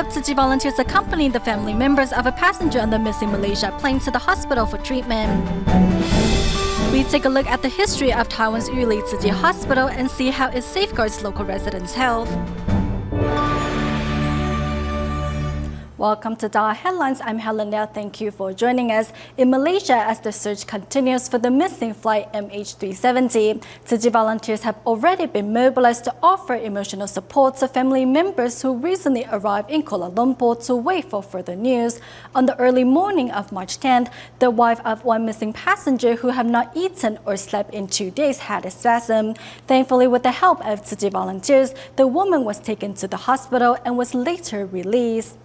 of Tzu Chi volunteers accompanied the family members of a passenger on the missing Malaysia plane to the hospital for treatment. We take a look at the history of Taiwan's Yuli Tzu Chi Hospital and see how it safeguards local residents' health. Welcome to DaAi Headlines. I'm Helen Liao. Thank you for joining us. In Malaysia, as the search continues for the missing flight MH370, Tzu Chi volunteers have already been mobilized to offer emotional support to family members who recently arrived in Kuala Lumpur to wait for further news. On the early morning of March 10th, the wife of one missing passenger who had not eaten or slept in 2 days had a spasm. Thankfully, with the help of Tzu Chi volunteers, the woman was taken to the hospital and was later released.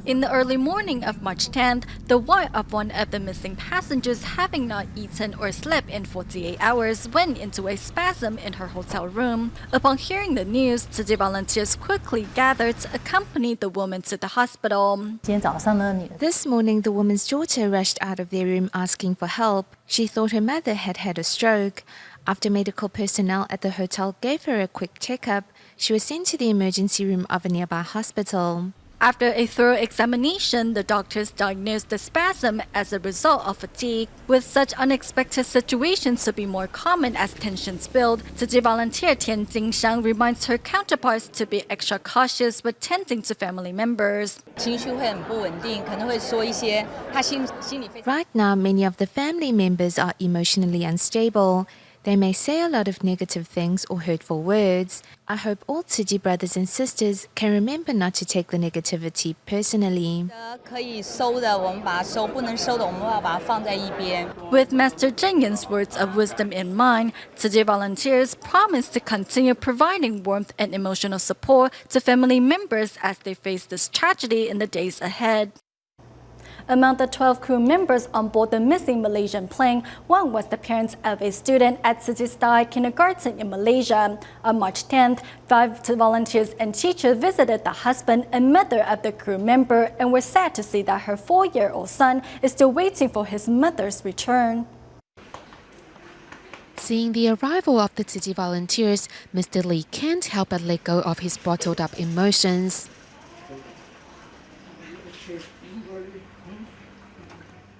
In the early morning of March 10th, the wife of one of the missing passengers, having not eaten or slept in 48 hours, went into a spasm in her hotel room. Upon hearing the news, Tzu Chi volunteers quickly gathered to accompany the woman to the hospital. This morning, the woman's daughter rushed out of their room asking for help. She thought her mother had had a stroke. After medical personnel at the hotel gave her a quick checkup, she was sent to the emergency room of a nearby hospital. After a thorough examination, the doctors diagnosed the spasm as a result of fatigue. With such unexpected situations to be more common as tensions build, Tzu Chi volunteer Tian Jingxiang reminds her counterparts to be extra cautious when tending to family members. Right now, many of the family members are emotionally unstable. They may say a lot of negative things or hurtful words. I hope all Tzu Chi brothers and sisters can remember not to take the negativity personally. With Master Zheng Yin's words of wisdom in mind, Tzu Chi volunteers promise to continue providing warmth and emotional support to family members as they face this tragedy in the days ahead. Among the 12 crew members on board the missing Malaysian plane, one was the parents of a student at Tzu Chi's DaAi Kindergarten in Malaysia. On March 10th, 5 volunteers and teachers visited the husband and mother of the crew member and were sad to see that her 4-year-old son is still waiting for his mother's return. Seeing the arrival of the Tzu Chi volunteers, Mr. Lee can't help but let go of his bottled-up emotions.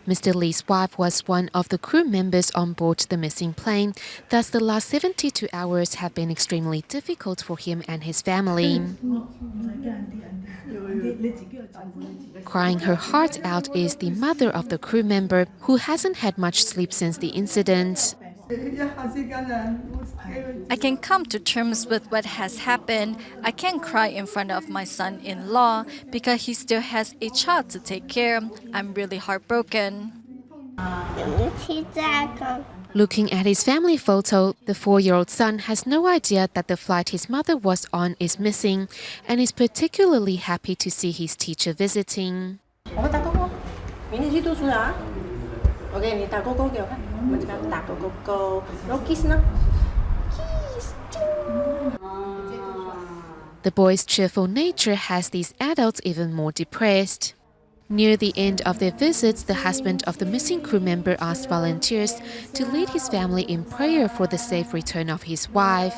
Mr. Lee's wife was one of the crew members on board the missing plane, thus the last 72 hours have been extremely difficult for him and his family. Crying her heart out is the mother of the crew member, who hasn't had much sleep since the incident. I can come to terms with what has happened. I can't cry in front of my son-in-law because he still has a child to take care of. I'm really heartbroken. Looking at his family photo, the 4-year-old son has no idea that the flight his mother was on is missing and is particularly happy to see his teacher visiting. The boy's cheerful nature has these adults even more depressed. Near the end of their visits, the husband of the missing crew member asked volunteers to lead his family in prayer for the safe return of his wife.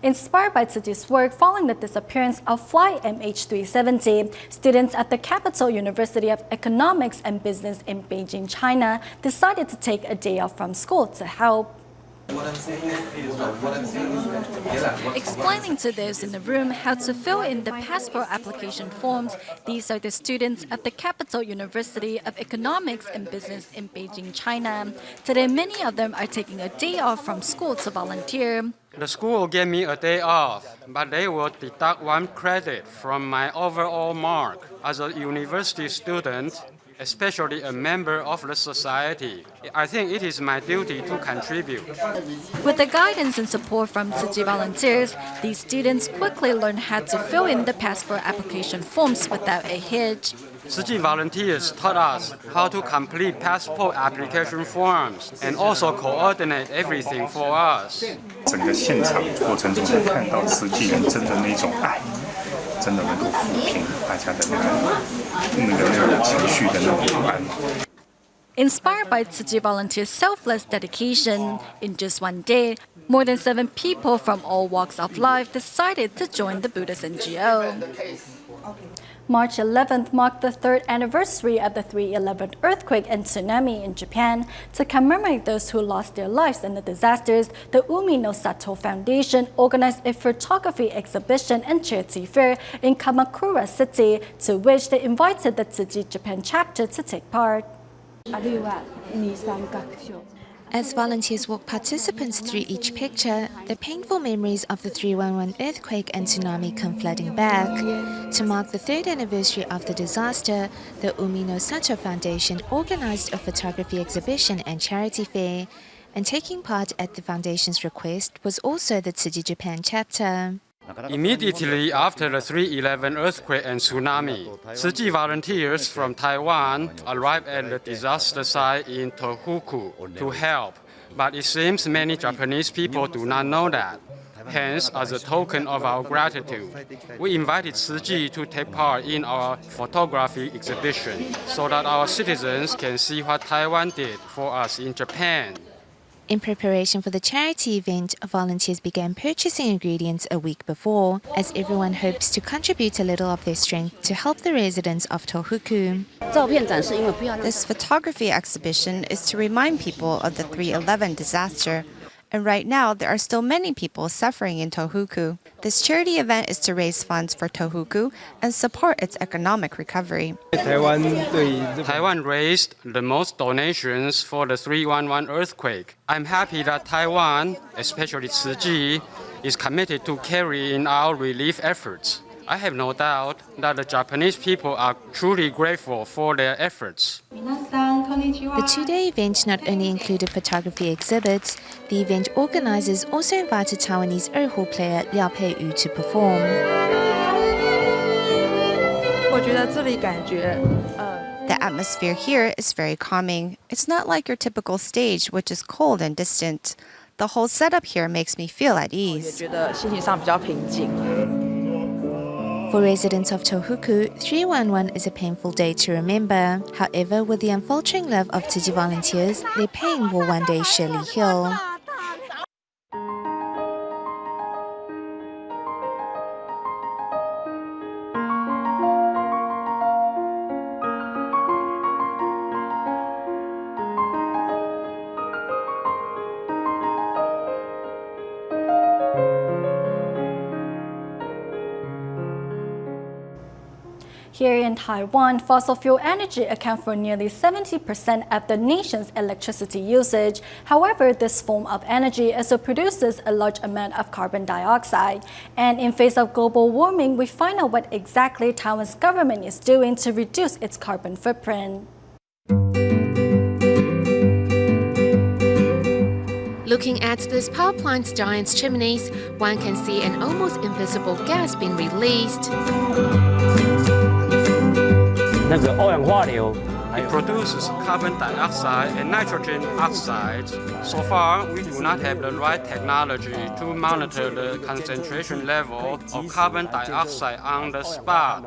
Inspired by Tzu Chi's work following the disappearance of Flight MH370, students at the Capital University of Economics and Business in Beijing, China, decided to take a day off from school to help. Explaining to those in the room how to fill in the passport application forms, these are the students at the Capital University of Economics and Business in Beijing, China. Today, many of them are taking a day off from school to volunteer. The school gave me a day off, but they will deduct 1 credit from my overall mark. As a university student, especially a member of the society. I think it is my duty to contribute. With the guidance and support from Tzu Chi volunteers, these students quickly learn how to fill in the passport application forms without a hitch. Tzu Chi volunteers taught us how to complete passport application forms and also coordinate everything for us. 整个现场过程中看到慈济人真的那种爱，真的能够抚平大家的那种情绪的那种不安。 Inspired by Tzu Chi volunteers' selfless dedication, in just one day, more than 7 people from all walks of life decided to join the Buddhist NGO. March 11th marked the 3rd anniversary of the 3/11 earthquake and tsunami in Japan. To commemorate those who lost their lives in the disasters, the Umi no Sato Foundation organized a photography exhibition and charity fair in Kamakura City, to which they invited the Tzu Chi Japan chapter to take part. As volunteers walk participants through each picture, the painful memories of the 3/11 earthquake and tsunami come flooding back. To mark the 3rd anniversary of the disaster, the Umi no Sato Foundation organized a photography exhibition and charity fair, and taking part at the foundation's request was also the Tzu Chi Japan chapter. Immediately after the 3/11 earthquake and tsunami, Tzu Chi volunteers from Taiwan arrived at the disaster site in Tohoku to help, but it seems many Japanese people do not know that. Hence, as a token of our gratitude, we invited Tzu Chi to take part in our photography exhibition so that our citizens can see what Taiwan did for us in Japan. In preparation for the charity event, volunteers began purchasing ingredients a week before, as everyone hopes to contribute a little of their strength to help the residents of Tohoku. This photography exhibition is to remind people of the 3/11 disaster. And right now, there are still many people suffering in Tohoku. This charity event is to raise funds for Tohoku and support its economic recovery. Taiwan raised the most donations for the 3/11 earthquake. I'm happy that Taiwan, especially Tzu Chi, is committed to carrying out relief efforts. I have no doubt that the Japanese people are truly grateful for their efforts. The 2-day event not only included photography exhibits, the event organizers also invited Taiwanese erhu player Liao Pei-yu to perform. The atmosphere here is very calming. It's not like your typical stage, which is cold and distant. The whole setup here makes me feel at ease. For residents of Tohoku, 3/11 is a painful day to remember. However, with the unfaltering love of Tzu Chi volunteers, their pain will one day surely heal. Here in Taiwan, fossil fuel energy accounts for nearly 70% of the nation's electricity usage. However, this form of energy also produces a large amount of carbon dioxide. And in face of global warming, we find out what exactly Taiwan's government is doing to reduce its carbon footprint. Looking at this power plant's giant chimneys, one can see an almost invisible gas being released. It produces carbon dioxide and nitrogen oxides. So far, we do not have the right technology to monitor the concentration level of carbon dioxide on the spot.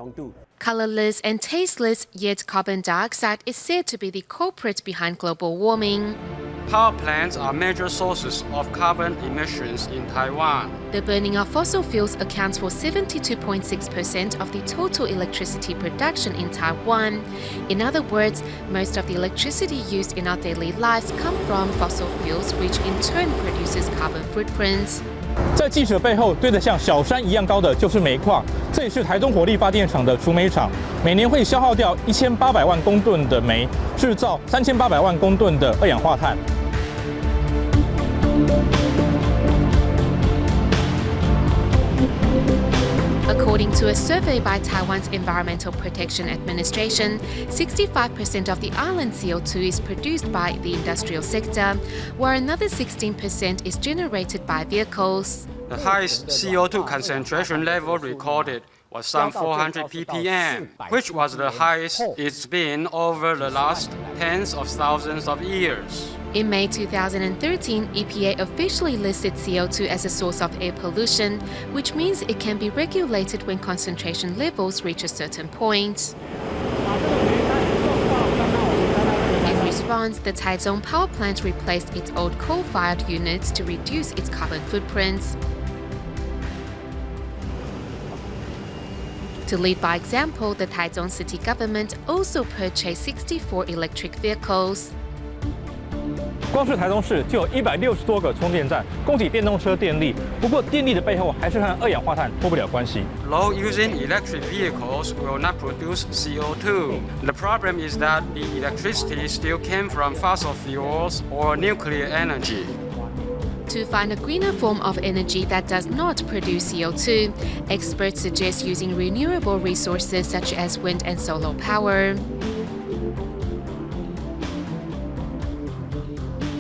Colorless and tasteless, yet carbon dioxide is said to be the culprit behind global warming. Power plants are major sources of carbon emissions in Taiwan. The burning of fossil fuels accounts for 72.6% of the total electricity production in Taiwan. In other words, most of the electricity used in our daily lives come from fossil fuels, which in turn produces carbon footprints. 在记者背后堆得像小山一样高的就是煤矿，这也是台东火力发电厂的储煤厂，每年会消耗掉1800万公吨的煤，制造3800万公吨的二氧化碳。According to a survey by Taiwan's Environmental Protection Administration, 65% of the island's CO2 is produced by the industrial sector, while another 16% is generated by vehicles. The highest CO2 concentration level recorded was some 400 ppm, which was the highest it's been over the last tens of thousands of years. In May 2013, EPA officially listed CO2 as a source of air pollution, which means it can be regulated when concentration levels reach a certain point. In response, the Taichung power plant replaced its old coal-fired units to reduce its carbon footprints. To lead by example, the Taichung city government also purchased 64 electric vehicles. 光是台中市就有160多个充电站，供给电动车电力。不过，电力的背后还是和二氧化碳脱不了关系。Low using electric vehicles will not produce CO2. The problem is that the electricity still came from fossil fuels or nuclear energy. To find a greener form of energy that does not produce CO2, experts suggest using renewable resources such as wind and solar power.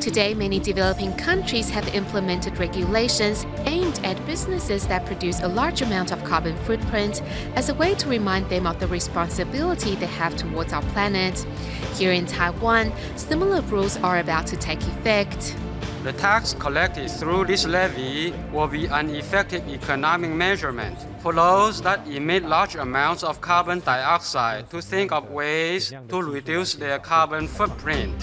Today, many developing countries have implemented regulations aimed at businesses that produce a large amount of carbon footprint as a way to remind them of the responsibility they have towards our planet. Here in Taiwan, similar rules are about to take effect. The tax collected through this levy will be an effective economic measurement for those that emit large amounts of carbon dioxide to think of ways to reduce their carbon footprint.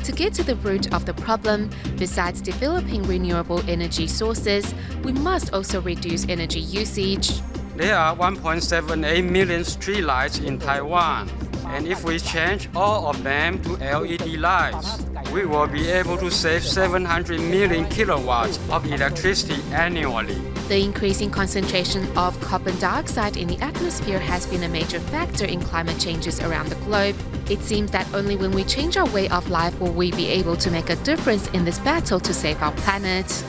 To get to the root of the problem, besides developing renewable energy sources, we must also reduce energy usage. There are 1.78 million streetlights in Taiwan, and if we change all of them to LED lights, we will be able to save 700 million kilowatts of electricity annually. The increasing concentration of carbon dioxide in the atmosphere has been a major factor in climate changes around the globe. It seems that only when we change our way of life will we be able to make a difference in this battle to save our planet.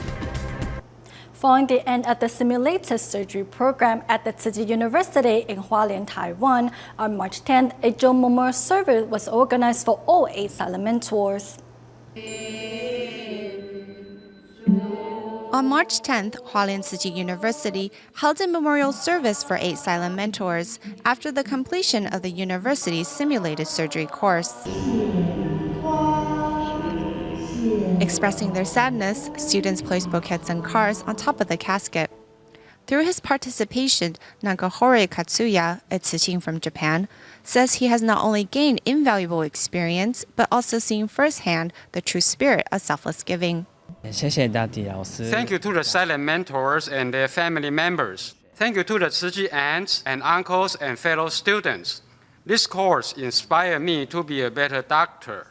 Following the end of the simulated surgery program at the Tzu Chi University in Hualien, Taiwan, on March 10th, a Joe Memorial service was organized for all 8 silent mentors. On March 10th, Hualien Tzu Chi University held a memorial service for 8 silent mentors after the completion of the university's simulated surgery course. Expressing their sadness, students placed bouquets and cards on top of the casket. Through his participation, Nagahori Katsuya, a Tsuchin from Japan, says he has not only gained invaluable experience, but also seen firsthand the true spirit of selfless giving. Thank you to the silent mentors and their family members. Thank you to the Tzu Chi aunts and uncles and fellow students. This course inspired me to be a better doctor.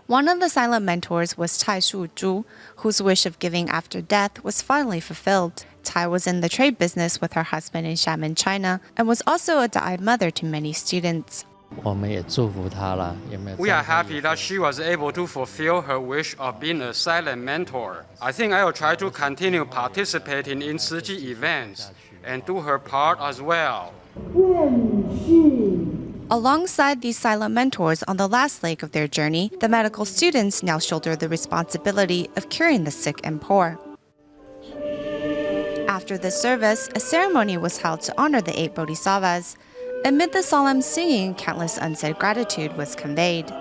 One of the silent mentors was Tai Shu Zhu, whose wish of giving after death was finally fulfilled. Tai was in the trade business with her husband in Xiamen, China, and was also a DaAi mother to many students. We are happy that she was able to fulfill her wish of being a silent mentor. I think I will try to continue participating in Tzu Chi events and do her part as well. Alongside these silent mentors on the last leg of their journey, the medical students now shoulder the responsibility of curing the sick and poor. After the service, a ceremony was held to honor the 8 bodhisattvas. Amid the solemn singing, countless unsaid gratitude was conveyed.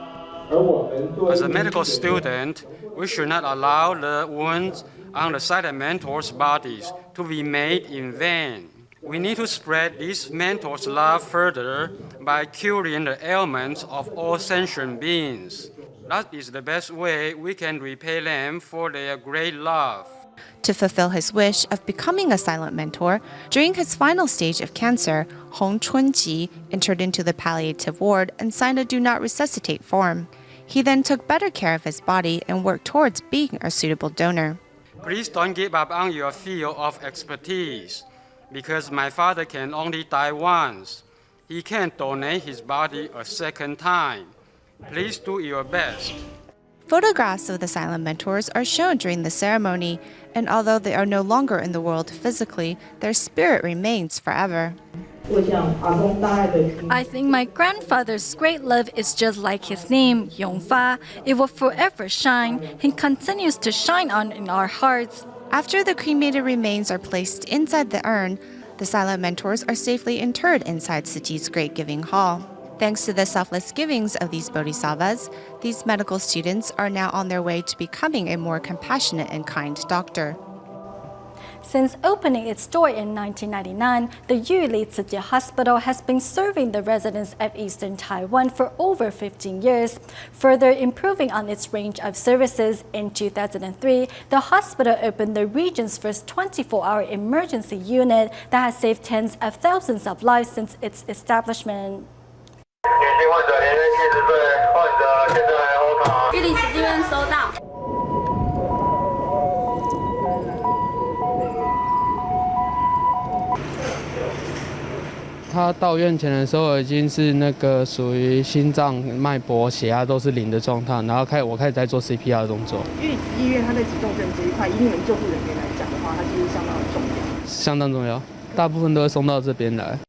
As a medical student, we should not allow the wounds on the silent mentors' bodies to be made in vain. We need to spread these mentors' love further by curing the ailments of all sentient beings. That is the best way we can repay them for their great love. To fulfill his wish of becoming a silent mentor, during his final stage of cancer, Hong Chunji entered into the palliative ward and signed a do not resuscitate form. He then took better care of his body and worked towards being a suitable donor. Please don't give up on your field of expertise, because my father can only die once. He can't donate his body a second time. Please do your best. Photographs of the silent mentors are shown during the ceremony, and although they are no longer in the world physically, their spirit remains forever. I think my grandfather's great love is just like his name, Yongfa. It will forever shine. He continues to shine on in our hearts. After the cremated remains are placed inside the urn, the silent mentors are safely interred inside Tzu Chi's Great Giving Hall. Thanks to the selfless givings of these bodhisattvas, these medical students are now on their way to becoming a more compassionate and kind doctor. Since opening its door in 1999, the Yuli慈济Hospital has been serving the residents of Eastern Taiwan for over 15 years. Further improving on its range of services, in 2003, the hospital opened the region's first 24-hour emergency unit that has saved tens of thousands of lives since its establishment. 玉里慈济医院收到。他到院前的时候已经是那个属于心脏、脉搏、血压都是0的状态，然后我开始在做 CPR 的动作。玉里慈济医院它在急重症这一块，以你们救护人员来讲的话，它其实相当的重要。相当重要，大部分都会送到这边来。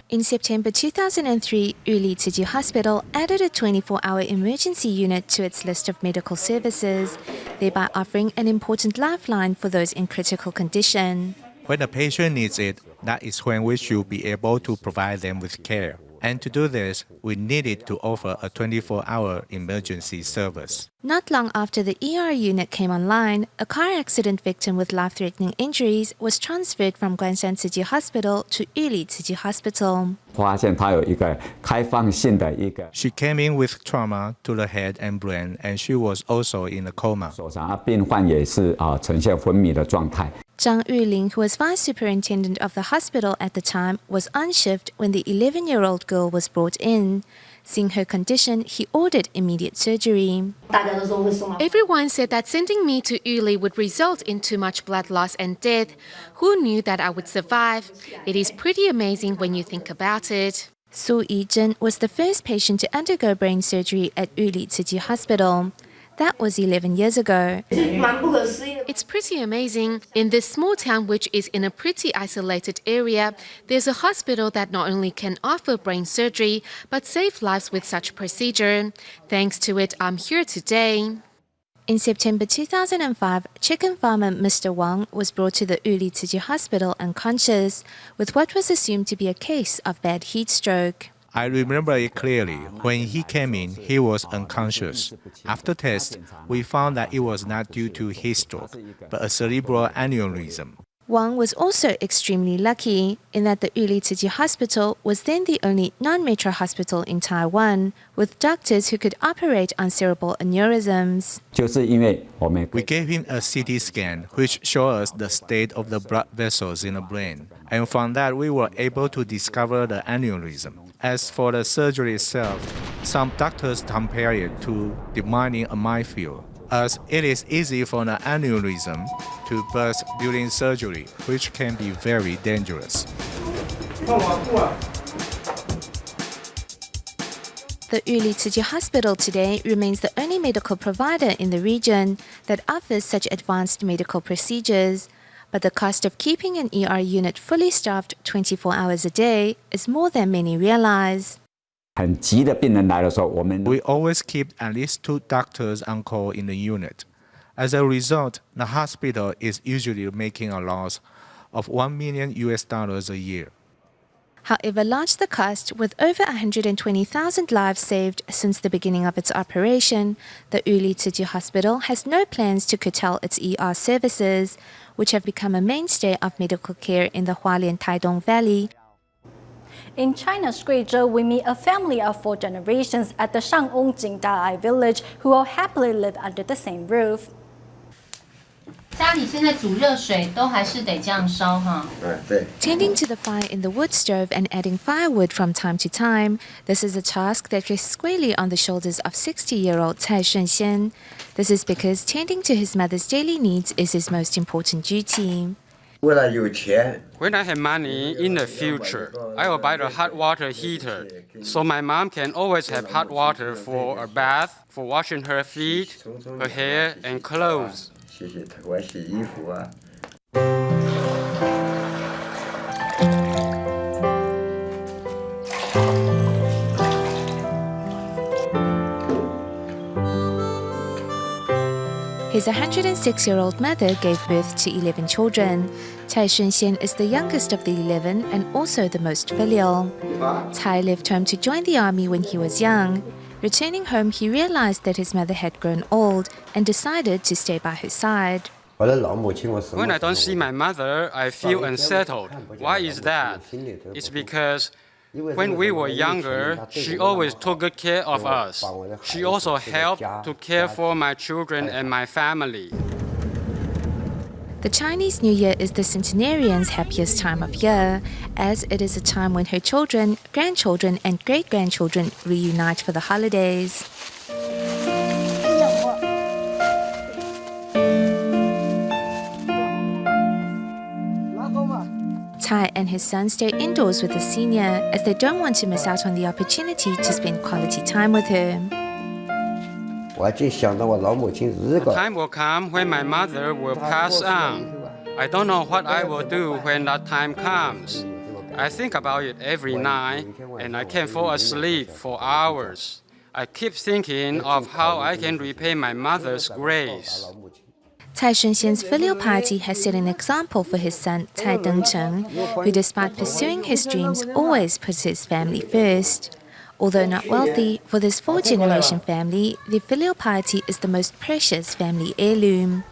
In September 2003, Yuli Tzu Chi Hospital added a 24-hour emergency unit to its list of medical services, thereby offering an important lifeline for those in critical condition. When a patient needs it, that is when we should be able to provide them with care. And to do this, we needed to offer a 24-hour emergency service. Not long after the ER unit came online, a car accident victim with life-threatening injuries was transferred from Guanshan Tzu Chi Hospital to Yuli Tzu Chi Hospital. 发现它有一个开放性的一个 She came in with trauma to the head and brain, and she was also in a coma. 手上，病患也是呈现昏迷的状态。 Zhang Yuling, who was vice superintendent of the hospital at the time, was on shift when the 11-year-old girl was brought in. Seeing her condition, he ordered immediate surgery. Everyone said that sending me to Yuli would result in too much blood loss and death. Who knew that I would survive? It is pretty amazing when you think about it. Su Yizhen was the first patient to undergo brain surgery at Yuli Tzu Chi Hospital. That was 11 years ago. It's pretty amazing. In this small town, which is in a pretty isolated area, there's a hospital that not only can offer brain surgery, but save lives with such procedure. Thanks to it, I'm here today. In September 2005, chicken farmer Mr. Wang was brought to the Yuli Tzu Chi Hospital unconscious with what was assumed to be a case of bad heat stroke. I remember it clearly. When he came in, he was unconscious. After tests, we found that it was not due to heat stroke, but a cerebral aneurysm. Wang was also extremely lucky in that the Yuli Tzu Chi Hospital was then the only non-metro hospital in Taiwan with doctors who could operate on cerebral aneurysms. 就是因为我们 We gave him a CT scan, which showed us the state of the blood vessels in the brain, and from that we were able to discover the aneurysm. As for the surgery itself, some doctors compare it to demining a minefield, as it is easy for an aneurysm to burst during surgery, which can be very dangerous. The Yuli Tzu Chi Hospital today remains the only medical provider in the region that offers such advanced medical procedures. But the cost of keeping an ER unit fully staffed 24 hours a day is more than many realize. 很急的病人来的时候，我们 We always keep at least 2 doctors on call in the unit. As a result, the hospital is usually making a loss of $1 million a year. However large the cost, with over 120,000 lives saved since the beginning of its operation, the Yuli Tzu Chi Hospital has no plans to curtail its ER services, which have become a mainstay of medical care in the Hualien-Taidong Valley. In China's Guizhou, we meet a family of 4 generations at the Shang'ongjing DaAi village who all happily live under the same roof. 家里现在煮热水都还是得这样烧哈。对。 Tending to the fire in the wood stove and adding firewood from time to time, this is a task that rests squarely on the shoulders of 60-year-old Cai Shunxian. This is because tending to his mother's daily needs is his most important duty. When I have money in the future, I will buy the hot water heater, so my mom can always have hot water for a bath, for washing her feet, her hair, and clothes. 谢谢他给我洗衣服啊。 His 106-year-old mother gave birth to 11 children. Cai Shunxian is the youngest of the 11 and also the most filial. Cai left home to join the army when he was young. Returning home, he realized that his mother had grown old and decided to stay by her side. When I don't see my mother, I feel unsettled. Why is that? It's because when we were younger, she always took good care of us. She also helped to care for my children and my family. The Chinese New Year is the centenarian's happiest time of year, as it is a time when her children, grandchildren, and great-grandchildren reunite for the holidays. Tai and his son stay indoors with the senior as they don't want to miss out on the opportunity to spend quality time with her. The time will come when my mother will pass on. I don't know what I will do when that time comes. I think about it every night, and I can't fall asleep for hours. I keep thinking of how I can repay my mother's grace. Cai Shunxian's filial piety has set an example for his son Cai Dengcheng, who despite pursuing his dreams always puts his family first. Although not wealthy, for this fourth-generation family, the filial piety is the most precious family heirloom.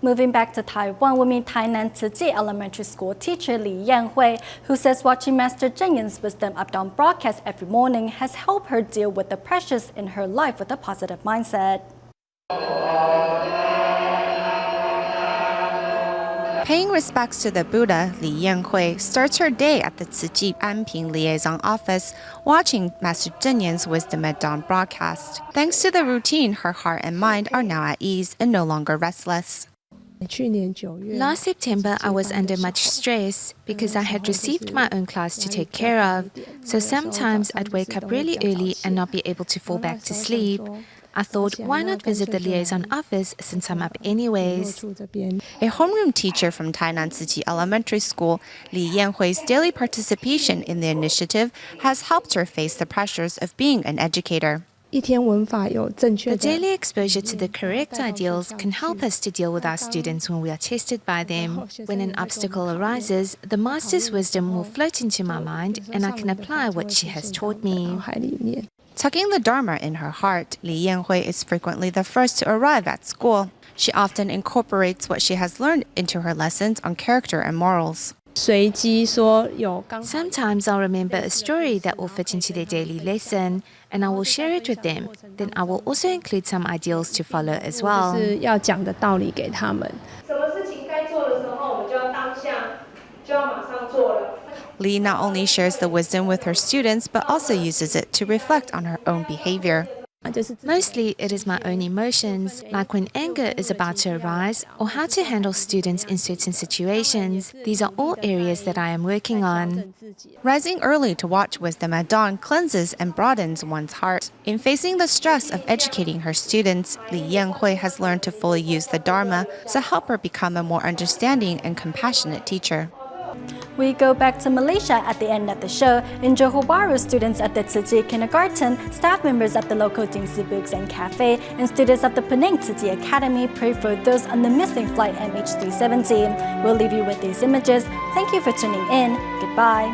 Moving back to Taiwan, we meet Tainan Tzu Chi Elementary School teacher Li Yanhui, who says watching Master Zheng Yan's wisdom up-down broadcast every morning has helped her deal with the pressures in her life with a positive mindset. Paying respects to the Buddha, Li Yanhui starts her day at the Tzu Chi Anping Liaison Office, watching Master Zheng Yan's Wisdom at Dawn broadcast. Thanks to the routine, her heart and mind are now at ease and no longer restless. Last September, I was under much stress because I had received my own class to take care of, so sometimes I'd wake up really early and not be able to fall back to sleep. I thought, why not visit the liaison office since I'm up anyways? A homeroom teacher from Tainan Tzu Chi Elementary School, Li Yanhui's daily participation in the initiative has helped her face the pressures of being an educator. The daily exposure to the correct ideals can help us to deal with our students when we are tested by them. When an obstacle arises, the Master's wisdom will float into my mind and I can apply what she has taught me. Tucking the Dharma in her heart, Li Yanhui is frequently the first to arrive at school. She often incorporates what she has learned into her lessons on character and morals. Sometimes I'll remember a story that will fit into their daily lesson, and I will share it with them. Then I will also include some ideals to follow as well. Li not only shares the wisdom with her students, but also uses it to reflect on her own behavior. Mostly, it is my own emotions, like when anger is about to arise, or how to handle students in certain situations. These are all areas that I am working on. Rising early to watch Wisdom at Dawn cleanses and broadens one's heart. In facing the stress of educating her students, Li Yanhui has learned to fully use the Dharma to help her become a more understanding and compassionate teacher. We go back to Malaysia at the end of the show. In Johor Bahru, students at the Tzu Chi Kindergarten, staff members at the local Jingsi Books and Cafe, and students at the Penang Tzu Chi Academy pray for those on the missing flight MH370. We'll leave you with these images. Thank you for tuning in. Goodbye.